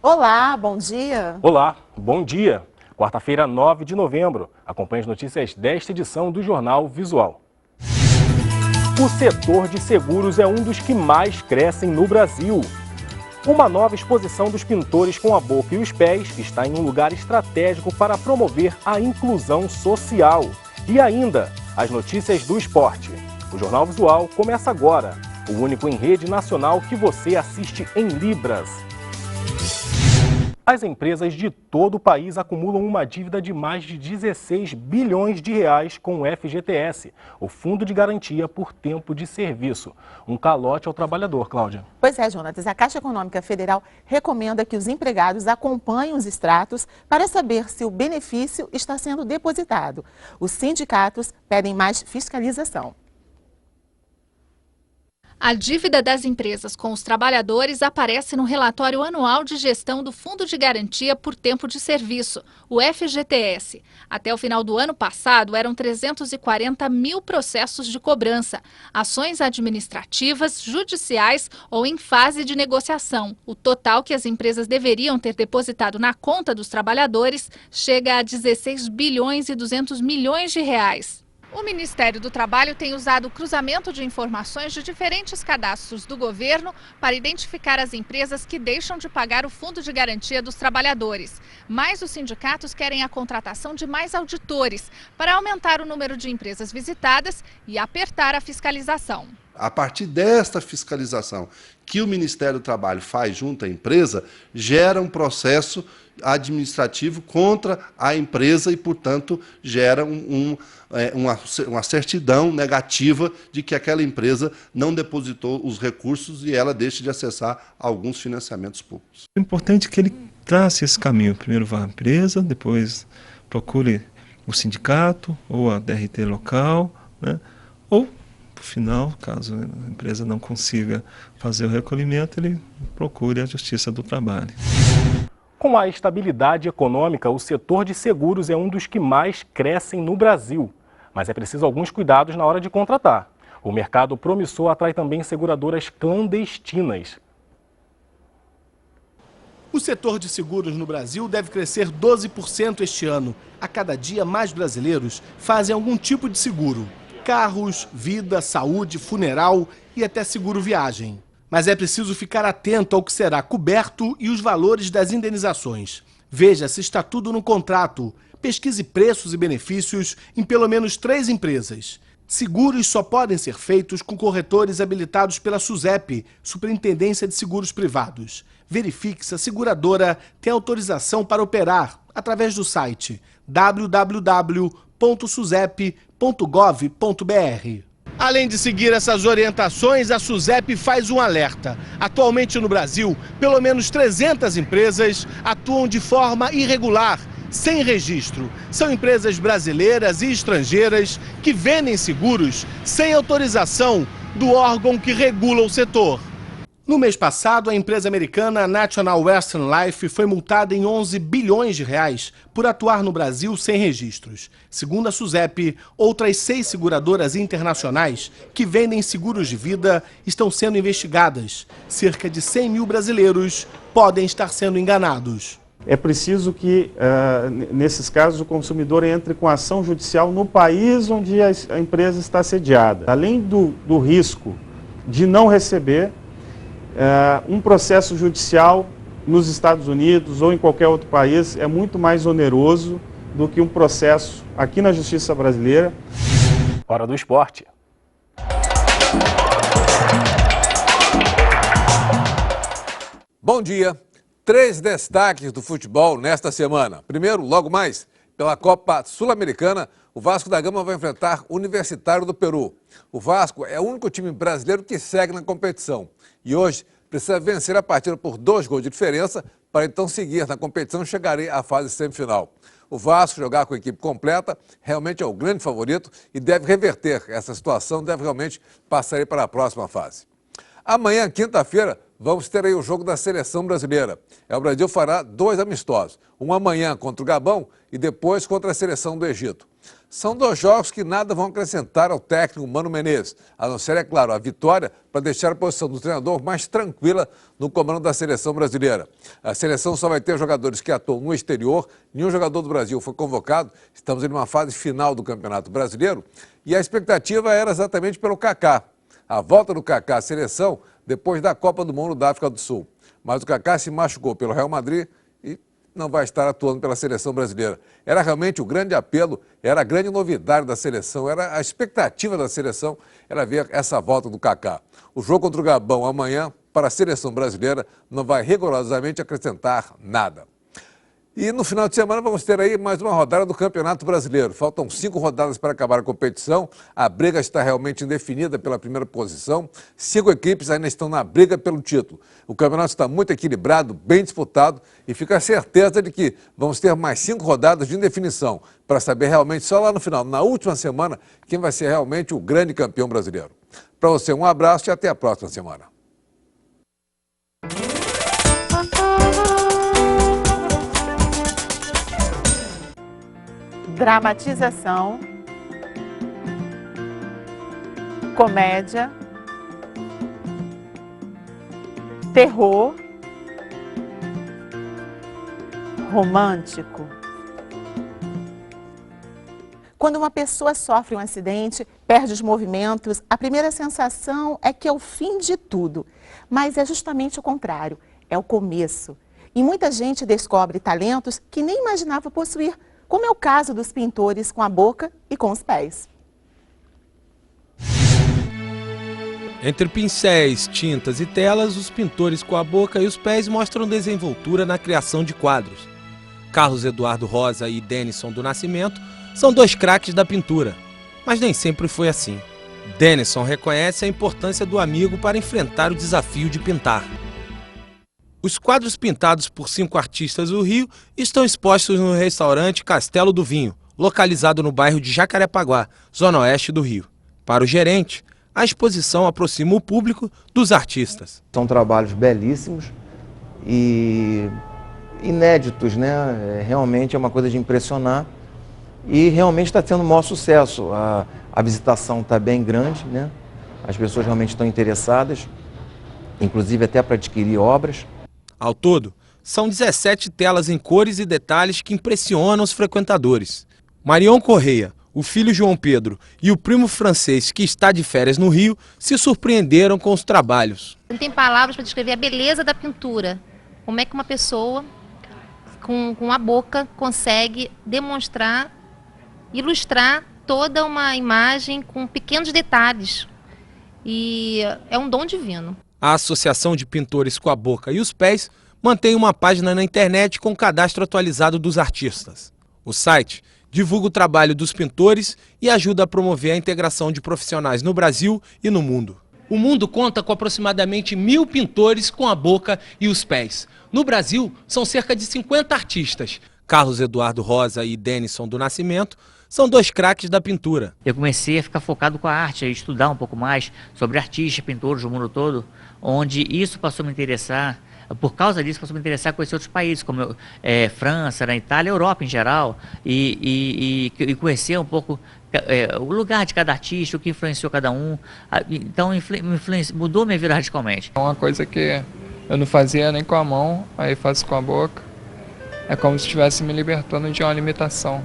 Olá, bom dia. Olá, bom dia. Quarta-feira, 9 de novembro. Acompanhe as notícias desta edição do Jornal Visual. O setor de seguros é um dos que mais crescem no Brasil. Uma nova exposição dos pintores com a boca e os pés está em um lugar estratégico para promover a inclusão social. E ainda, as notícias do esporte. O Jornal Visual começa agora, o único em rede nacional que você assiste em Libras. As empresas de todo o país acumulam uma dívida de mais de 16 bilhões de reais com o FGTS, o Fundo de Garantia por Tempo de Serviço. Um calote ao trabalhador, Cláudia. Pois é, Jonatas. A Caixa Econômica Federal recomenda que os empregados acompanhem os extratos para saber se o benefício está sendo depositado. Os sindicatos pedem mais fiscalização. A dívida das empresas com os trabalhadores aparece no relatório anual de gestão do Fundo de Garantia por Tempo de Serviço, o FGTS. Até o final do ano passado, eram 340 mil processos de cobrança, ações administrativas, judiciais ou em fase de negociação. O total que as empresas deveriam ter depositado na conta dos trabalhadores chega a 16 bilhões e 200 milhões de reais. O Ministério do Trabalho tem usado o cruzamento de informações de diferentes cadastros do governo para identificar as empresas que deixam de pagar o Fundo de Garantia dos trabalhadores. Mas os sindicatos querem a contratação de mais auditores para aumentar o número de empresas visitadas e apertar a fiscalização. A partir desta fiscalização que o Ministério do Trabalho faz junto à empresa, gera um processo administrativo contra a empresa e, portanto, gera uma certidão negativa de que aquela empresa não depositou os recursos e ela deixa de acessar alguns financiamentos públicos. É importante que ele trace esse caminho. Primeiro vá à empresa, depois procure o sindicato ou a DRT local, né? Ou, no final, caso a empresa não consiga fazer o recolhimento, ele procure a Justiça do Trabalho. Com a estabilidade econômica, o setor de seguros é um dos que mais crescem no Brasil. Mas é preciso alguns cuidados na hora de contratar. O mercado promissor atrai também seguradoras clandestinas. O setor de seguros no Brasil deve crescer 12% este ano. A cada dia, mais brasileiros fazem algum tipo de seguro. Carros, vida, saúde, funeral e até seguro viagem. Mas é preciso ficar atento ao que será coberto e os valores das indenizações. Veja se está tudo no contrato. Pesquise preços e benefícios em pelo menos 3 empresas. Seguros só podem ser feitos com corretores habilitados pela SUSEP, Superintendência de Seguros Privados. Verifique se a seguradora tem autorização para operar através do site www.susep.gov.br. Além de seguir essas orientações, a SUSEP faz um alerta. Atualmente no Brasil, pelo menos 300 empresas atuam de forma irregular, sem registro. São empresas brasileiras e estrangeiras que vendem seguros sem autorização do órgão que regula o setor. No mês passado, a empresa americana National Western Life foi multada em 11 bilhões de reais por atuar no Brasil sem registros. Segundo a SUSEP, outras 6 seguradoras internacionais que vendem seguros de vida estão sendo investigadas. Cerca de 100 mil brasileiros podem estar sendo enganados. É preciso que, nesses casos, o consumidor entre com ação judicial no país onde a empresa está sediada. Além do risco de não receber, um processo judicial nos Estados Unidos ou em qualquer outro país é muito mais oneroso do que um processo aqui na Justiça brasileira. Hora do esporte. Bom dia. 3 destaques do futebol nesta semana. Primeiro, logo mais, pela Copa Sul-Americana, o Vasco da Gama vai enfrentar o Universitário do Peru. O Vasco é o único time brasileiro que segue na competição. E hoje precisa vencer a partida por 2 gols de diferença para então seguir na competição e chegar à fase semifinal. O Vasco, jogar com a equipe completa, realmente é o grande favorito e deve reverter essa situação, deve realmente passar para a próxima fase. Amanhã, quinta-feira, vamos ter aí o jogo da seleção brasileira. O Brasil fará 2 amistosos, um amanhã contra o Gabão e depois contra a seleção do Egito. São 2 jogos que nada vão acrescentar ao técnico Mano Menezes, a não ser, é claro, a vitória para deixar a posição do treinador mais tranquila no comando da seleção brasileira. A seleção só vai ter jogadores que atuam no exterior, nenhum jogador do Brasil foi convocado, estamos em uma fase final do Campeonato Brasileiro e a expectativa era exatamente pelo Kaká. A volta do Kaká à seleção depois da Copa do Mundo da África do Sul. Mas o Kaká se machucou pelo Real Madrid e não vai estar atuando pela seleção brasileira. Era realmente o grande apelo, era a grande novidade da seleção, era a expectativa da seleção, era ver essa volta do Kaká. O jogo contra o Gabão amanhã, para a seleção brasileira, não vai rigorosamente acrescentar nada. E no final de semana vamos ter aí mais uma rodada do Campeonato Brasileiro. Faltam 5 rodadas para acabar a competição. A briga está realmente indefinida pela primeira posição. 5 equipes ainda estão na briga pelo título. O campeonato está muito equilibrado, bem disputado e fica a certeza de que vamos ter mais 5 rodadas de indefinição para saber realmente só lá no final, na última semana, quem vai ser realmente o grande campeão brasileiro. Para você, um abraço e até a próxima semana. Dramatização, comédia, terror, romântico. Quando uma pessoa sofre um acidente, perde os movimentos, a primeira sensação é que é o fim de tudo. Mas é justamente o contrário, é o começo. E muita gente descobre talentos que nem imaginava possuir, como é o caso dos pintores com a boca e com os pés. Entre pincéis, tintas e telas, os pintores com a boca e os pés mostram desenvoltura na criação de quadros. Carlos Eduardo Rosa e Denison do Nascimento são 2 craques da pintura, mas nem sempre foi assim. Denison reconhece a importância do amigo para enfrentar o desafio de pintar. Os quadros pintados por 5 artistas do Rio estão expostos no restaurante Castelo do Vinho, localizado no bairro de Jacarepaguá, zona oeste do Rio. Para o gerente, a exposição aproxima o público dos artistas. São trabalhos belíssimos e inéditos, né? Realmente é uma coisa de impressionar e realmente está tendo um maior sucesso. A visitação está bem grande, né? As pessoas realmente estão interessadas, inclusive até para adquirir obras. Ao todo, são 17 telas em cores e detalhes que impressionam os frequentadores. Marion Correia, o filho João Pedro e o primo francês que está de férias no Rio se surpreenderam com os trabalhos. Não tem palavras para descrever a beleza da pintura. Como é que uma pessoa com a boca consegue demonstrar, ilustrar toda uma imagem com pequenos detalhes. E é um dom divino. A Associação de Pintores com a Boca e os Pés mantém uma página na internet com o cadastro atualizado dos artistas. O site divulga o trabalho dos pintores e ajuda a promover a integração de profissionais no Brasil e no mundo. O mundo conta com aproximadamente 1000 pintores com a boca e os pés. No Brasil, são cerca de 50 artistas. Carlos Eduardo Rosa e Denison do Nascimento são 2 craques da pintura. Eu comecei a ficar focado com a arte, a estudar um pouco mais sobre artistas, pintores do mundo todo, onde isso passou a me interessar. Por causa disso, passou a me interessar conhecer outros países, como França, na Itália, Europa em geral, e conhecer um pouco o lugar de cada artista, o que influenciou cada um. Então, mudou minha vida radicalmente. É uma coisa que eu não fazia nem com a mão, aí faço com a boca. É como se estivesse me libertando de uma limitação.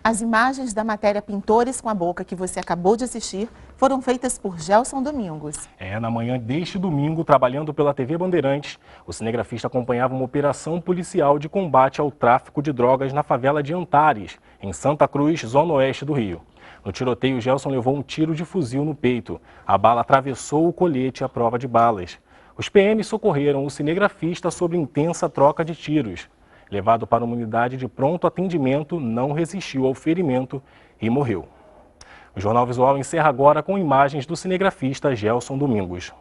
As imagens da matéria Pintores com a Boca que você acabou de assistir foram feitas por Gelson Domingos. Na manhã deste domingo, trabalhando pela TV Bandeirantes, o cinegrafista acompanhava uma operação policial de combate ao tráfico de drogas na favela de Antares, em Santa Cruz, zona oeste do Rio. No tiroteio, Gelson levou um tiro de fuzil no peito. A bala atravessou o colete à prova de balas. Os PMs socorreram o cinegrafista sob intensa troca de tiros. Levado para uma unidade de pronto atendimento, não resistiu ao ferimento e morreu. O Jornal Visual encerra agora com imagens do cinegrafista Gelson Domingos.